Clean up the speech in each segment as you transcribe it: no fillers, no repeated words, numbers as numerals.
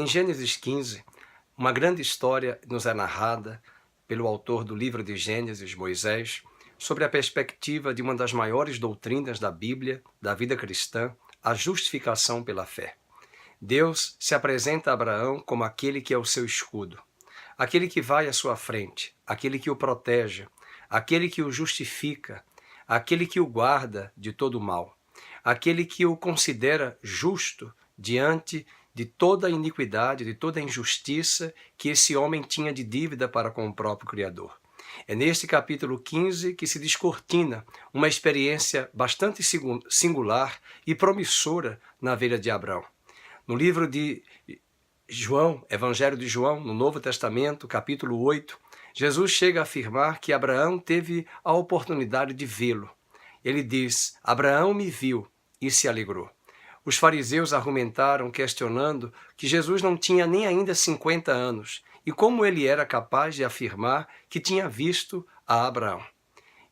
Em Gênesis 15, uma grande história nos é narrada pelo autor do livro de Gênesis, Moisés, sobre a perspectiva de uma das maiores doutrinas da Bíblia, da vida cristã, a justificação pela fé. Deus se apresenta a Abraão como aquele que é o seu escudo, aquele que vai à sua frente, aquele que o protege, aquele que o justifica, aquele que o guarda de todo o mal, aquele que o considera justo diante de toda a iniquidade, de toda a injustiça que esse homem tinha de dívida para com o próprio Criador. É neste capítulo 15 que se descortina uma experiência bastante singular e promissora na vida de Abraão. No livro de João, Evangelho de João, no Novo Testamento, capítulo 8, Jesus chega a afirmar que Abraão teve a oportunidade de vê-lo. Ele diz: Abraão me viu e se alegrou. Os fariseus argumentaram, questionando que Jesus não tinha nem ainda 50 anos e como ele era capaz de afirmar que tinha visto a Abraão.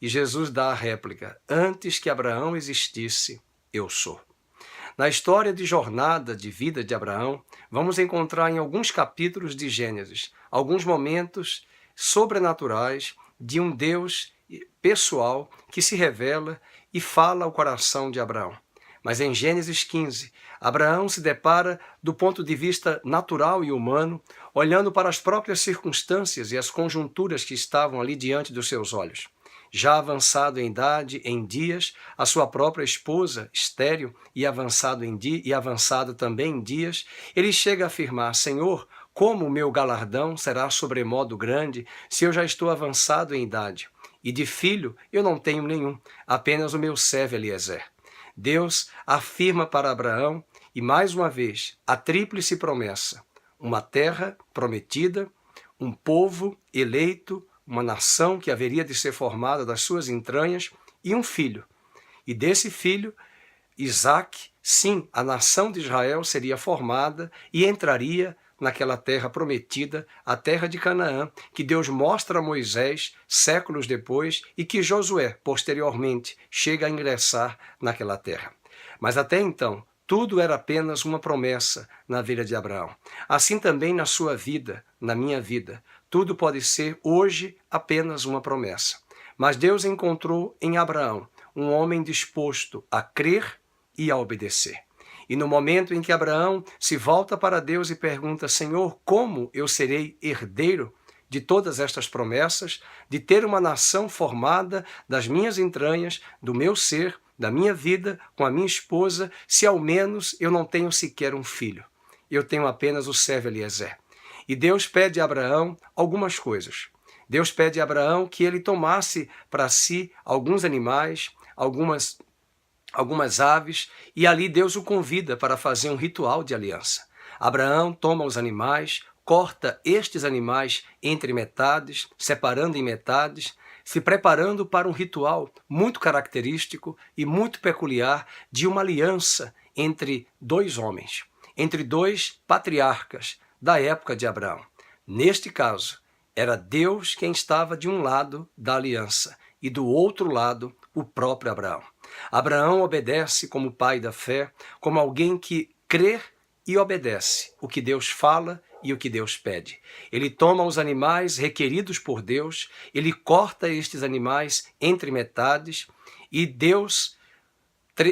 E Jesus dá a réplica: antes que Abraão existisse, eu sou. Na história de jornada de vida de Abraão, vamos encontrar em alguns capítulos de Gênesis alguns momentos sobrenaturais de um Deus pessoal que se revela e fala ao coração de Abraão. Mas em Gênesis 15, Abraão se depara do ponto de vista natural e humano, olhando para as próprias circunstâncias e as conjunturas que estavam ali diante dos seus olhos. Já avançado em idade, em dias, a sua própria esposa, estéril, e avançado também em dias, ele chega a afirmar: Senhor, como o meu galardão será sobremodo grande, se eu já estou avançado em idade? E de filho eu não tenho nenhum, apenas o meu servo Eliezer. Deus afirma para Abraão, e mais uma vez, a tríplice promessa: uma terra prometida, um povo eleito, uma nação que haveria de ser formada das suas entranhas, e um filho. E desse filho, Isaque, sim, a nação de Israel seria formada e entraria naquela terra prometida, a terra de Canaã, que Deus mostra a Moisés séculos depois e que Josué, posteriormente, chega a ingressar naquela terra. Mas até então, tudo era apenas uma promessa na vida de Abraão. Assim também na sua vida, na minha vida, tudo pode ser hoje apenas uma promessa. Mas Deus encontrou em Abraão um homem disposto a crer e a obedecer. E no momento em que Abraão se volta para Deus e pergunta: Senhor, como eu serei herdeiro de todas estas promessas, de ter uma nação formada das minhas entranhas, do meu ser, da minha vida, com a minha esposa, se ao menos eu não tenho sequer um filho? Eu tenho apenas o servo Eliezer. E Deus pede a Abraão algumas coisas. Deus pede a Abraão que ele tomasse para si alguns animais, algumas aves, e ali Deus o convida para fazer um ritual de aliança. Abraão toma os animais, corta estes animais entre metades, separando em metades, se preparando para um ritual muito característico e muito peculiar de uma aliança entre dois homens, entre dois patriarcas da época de Abraão. Neste caso, era Deus quem estava de um lado da aliança e do outro lado o próprio Abraão. Abraão obedece como pai da fé, como alguém que crê e obedece o que Deus fala e o que Deus pede. Ele toma os animais requeridos por Deus, ele corta estes animais entre metades e Deus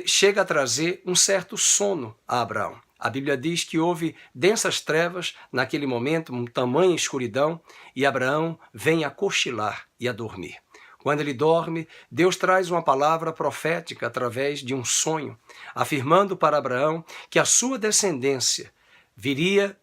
chega a trazer um certo sono a Abraão. A Bíblia diz que houve densas trevas naquele momento, uma tamanha escuridão, e Abraão vem a cochilar e a dormir. Quando ele dorme, Deus traz uma palavra profética através de um sonho, afirmando para Abraão que a sua descendência viria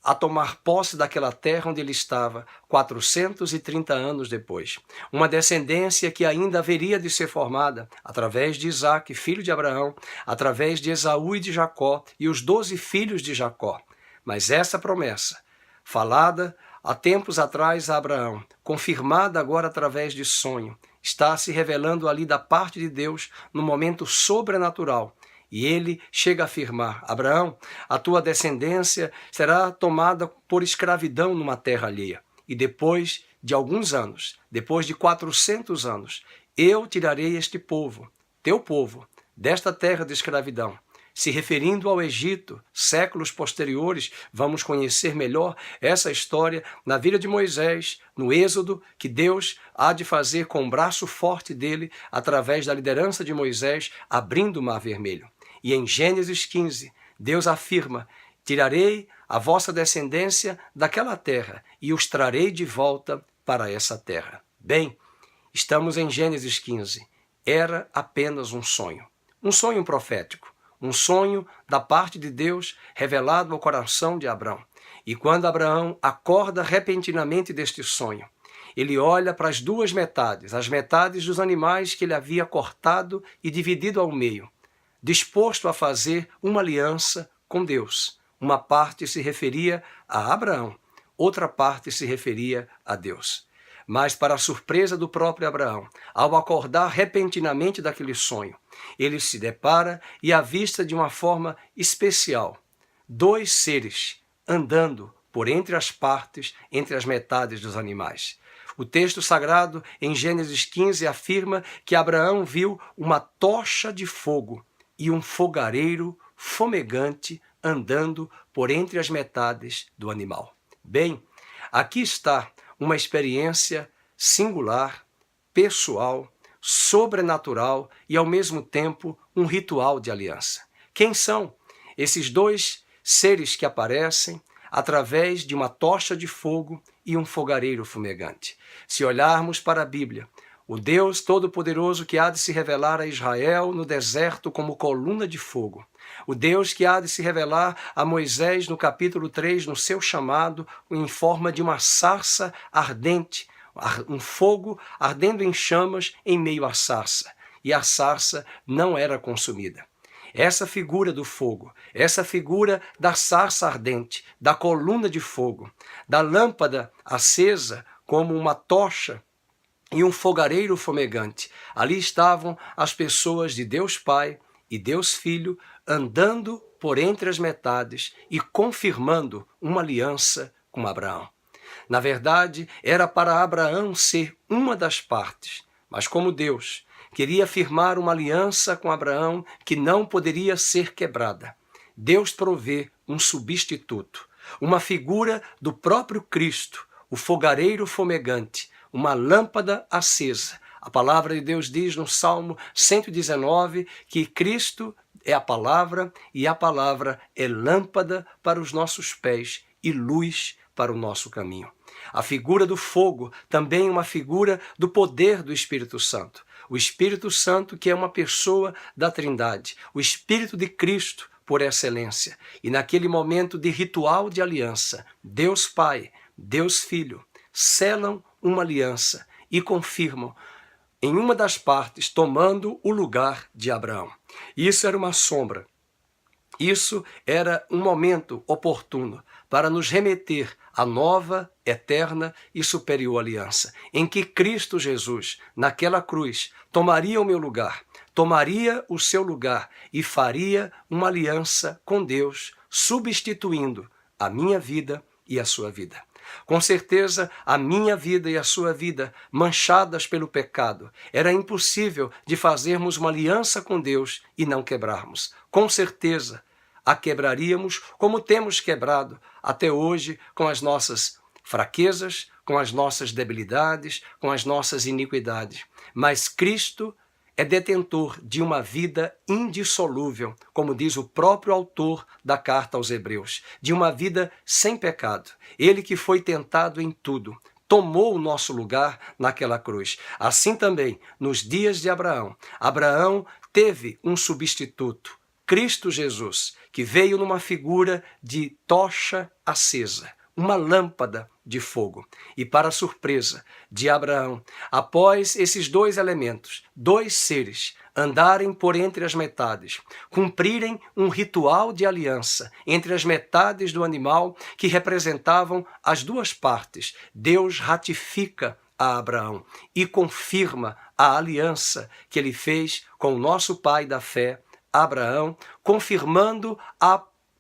a tomar posse daquela terra onde ele estava 430 anos depois. Uma descendência que ainda haveria de ser formada através de Isaque, filho de Abraão, através de Esaú e de Jacó e os 12 filhos de Jacó. Mas essa promessa, falada há tempos atrás a Abraão, confirmada agora através de sonho, está se revelando ali da parte de Deus no momento sobrenatural. E ele chega a afirmar: Abraão, a tua descendência será tomada por escravidão numa terra alheia. E depois de alguns anos, depois de 400 anos, eu tirarei este povo, teu povo, desta terra de escravidão. se referindo ao Egito, séculos posteriores, vamos conhecer melhor essa história na vida de Moisés, no Êxodo, que Deus há de fazer com o braço forte dele, através da liderança de Moisés, abrindo o Mar Vermelho. E em Gênesis 15, Deus afirma: tirarei a vossa descendência daquela terra e os trarei de volta para essa terra. Bem, estamos em Gênesis 15. Era apenas um sonho profético, um sonho da parte de Deus revelado ao coração de Abrão. E quando Abraão acorda repentinamente deste sonho, ele olha para as duas metades, as metades dos animais que ele havia cortado e dividido ao meio, disposto a fazer uma aliança com Deus. Uma parte se referia a Abraão, outra parte se referia a Deus. Mas, para a surpresa do próprio Abraão, ao acordar repentinamente daquele sonho, ele se depara e avista de uma forma especial dois seres andando por entre as partes, entre as metades dos animais. O texto sagrado, em Gênesis 15, afirma que Abraão viu uma tocha de fogo e um fogareiro fumegante andando por entre as metades do animal. Bem, aqui está uma experiência singular, pessoal, sobrenatural e, ao mesmo tempo, um ritual de aliança. Quem são esses dois seres que aparecem através de uma tocha de fogo e um fogareiro fumegante? Se olharmos para a Bíblia, o Deus Todo-Poderoso que há de se revelar a Israel no deserto como coluna de fogo, o Deus que há de se revelar a Moisés no capítulo 3, no seu chamado, em forma de uma sarça ardente, um fogo ardendo em chamas em meio à sarça, e a sarça não era consumida. Essa figura do fogo, essa figura da sarça ardente, da coluna de fogo, da lâmpada acesa como uma tocha e um fogareiro fumegante. Ali estavam as pessoas de Deus Pai e Deus Filho andando por entre as metades e confirmando uma aliança com Abraão. Na verdade, era para Abraão ser uma das partes, mas como Deus queria firmar uma aliança com Abraão que não poderia ser quebrada, Deus provê um substituto, uma figura do próprio Cristo, o fogareiro fumegante, uma lâmpada acesa. A palavra de Deus diz no Salmo 119 que Cristo é a palavra e a palavra é lâmpada para os nossos pés e luz para o nosso caminho. A figura do fogo também é uma figura do poder do Espírito Santo. O Espírito Santo, que é uma pessoa da Trindade, o Espírito de Cristo por excelência. E naquele momento de ritual de aliança, Deus Pai, Deus Filho, selam uma aliança e confirmam em uma das partes, tomando o lugar de Abraão. Isso era uma sombra. Isso era um momento oportuno para nos remeter à nova, eterna e superior aliança, em que Cristo Jesus, naquela cruz, tomaria o meu lugar, tomaria o seu lugar e faria uma aliança com Deus, substituindo a minha vida e a sua vida. Com certeza, a minha vida e a sua vida, manchadas pelo pecado, era impossível de fazermos uma aliança com Deus e não quebrarmos. Com certeza, a quebraríamos como temos quebrado até hoje com as nossas fraquezas, com as nossas debilidades, com as nossas iniquidades. Mas Cristo é detentor de uma vida indissolúvel, como diz o próprio autor da carta aos Hebreus, de uma vida sem pecado. Ele que foi tentado em tudo, tomou o nosso lugar naquela cruz. Assim também, nos dias de Abraão, Abraão teve um substituto, Cristo Jesus, que veio numa figura de tocha acesa, uma lâmpada de fogo. E para a surpresa de Abraão, após esses dois elementos, dois seres, andarem por entre as metades, cumprirem um ritual de aliança entre as metades do animal que representavam as duas partes, Deus ratifica a Abraão e confirma a aliança que ele fez com o nosso pai da fé, Abraão, confirmando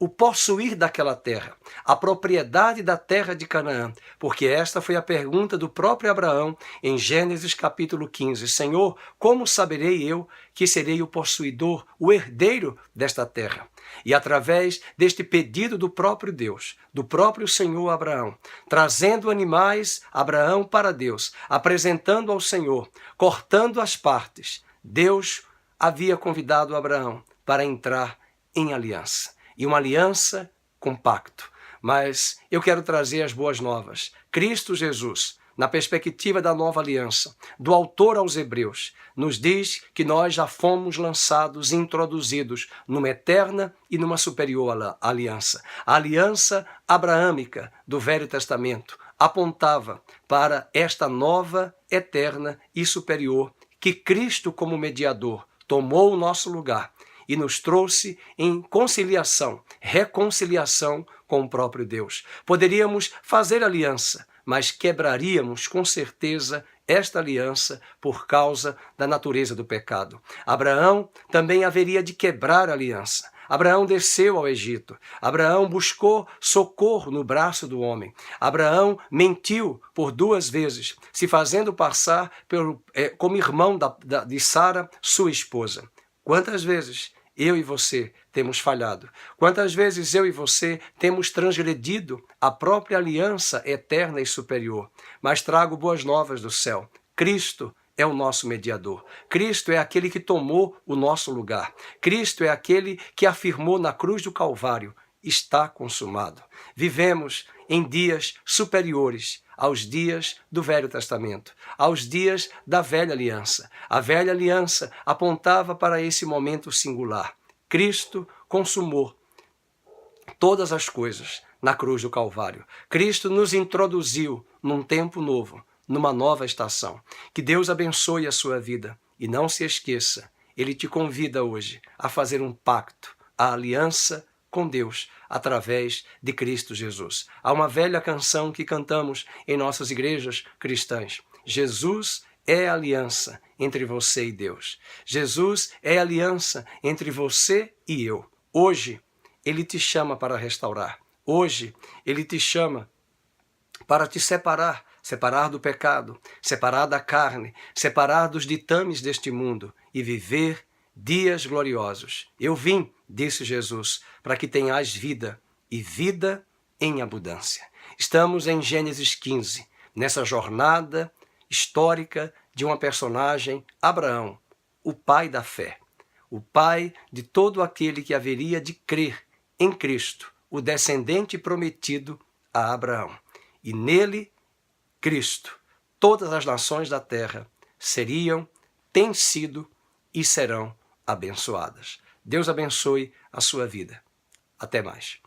o possuir daquela terra, a propriedade da terra de Canaã, porque esta foi a pergunta do próprio Abraão em Gênesis capítulo 15. Senhor, como saberei eu que serei o possuidor, o herdeiro desta terra? E através deste pedido do próprio Deus, do próprio Senhor Abraão, trazendo animais, Abraão para Deus, apresentando ao Senhor, cortando as partes, Deus havia convidado Abraão para entrar em aliança. E uma aliança com pacto. Mas eu quero trazer as boas novas. Cristo Jesus, na perspectiva da nova aliança, do autor aos Hebreus, nos diz que nós já fomos lançados, introduzidos numa eterna e numa superior aliança. A aliança abraâmica do Velho Testamento apontava para esta nova, eterna e superior que Cristo, como mediador, tomou o nosso lugar e nos trouxe em conciliação, reconciliação com o próprio Deus. Poderíamos fazer aliança, mas quebraríamos com certeza esta aliança por causa da natureza do pecado. Abraão também haveria de quebrar a aliança. Abraão desceu ao Egito. Abraão buscou socorro no braço do homem. Abraão mentiu por 2 vezes, se fazendo passar como irmão de Sara, sua esposa. Quantas vezes eu e você temos falhado? Quantas vezes eu e você temos transgredido a própria aliança eterna e superior? Mas trago boas novas do céu. Cristo é o nosso mediador. Cristo é aquele que tomou o nosso lugar. Cristo é aquele que afirmou na cruz do Calvário: está consumado. Vivemos em dias superiores aos dias do Velho Testamento, aos dias da Velha Aliança. A Velha Aliança apontava para esse momento singular. Cristo consumou todas as coisas na cruz do Calvário. Cristo nos introduziu num tempo novo, numa nova estação. Que Deus abençoe a sua vida e não se esqueça, Ele te convida hoje a fazer um pacto, a aliança com Deus, através de Cristo Jesus. Há uma velha canção que cantamos em nossas igrejas cristãs. Jesus é a aliança entre você e Deus. Jesus é a aliança entre você e eu. Hoje, Ele te chama para restaurar. Hoje, Ele te chama para te separar do pecado, separar da carne, separar dos ditames deste mundo e viver dias gloriosos. Eu vim, disse Jesus, para que tenhais vida e vida em abundância. Estamos em Gênesis 15, nessa jornada histórica de uma personagem, Abraão, o pai da fé, o pai de todo aquele que haveria de crer em Cristo, o descendente prometido a Abraão. E nele, Cristo, todas as nações da terra seriam, têm sido e serão abençoadas. Deus abençoe a sua vida. Até mais.